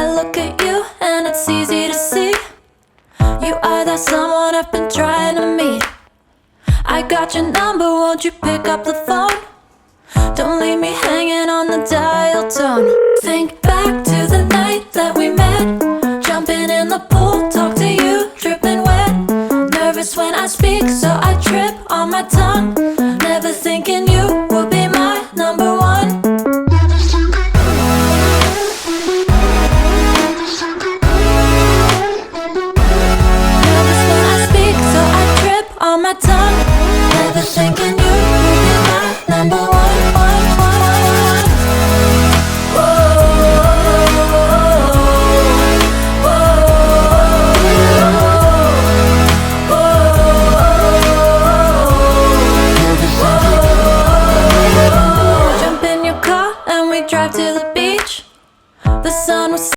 I look at you and it's easy to see. You are that someone I've been trying to meet. I got your number, won't you pick up the phone? Don't leave me hanging on the dial tone. Think back to the night that we met. Jumping in the pool, talk to you, dripping wet. Nervous when I speak, so I trip on my tongue. Never thinking you would be my number one. Nervous when I speak, so I trip on my tongue. Never thinking you would be my number one. Jump in your car and we drive to the beach. The sun was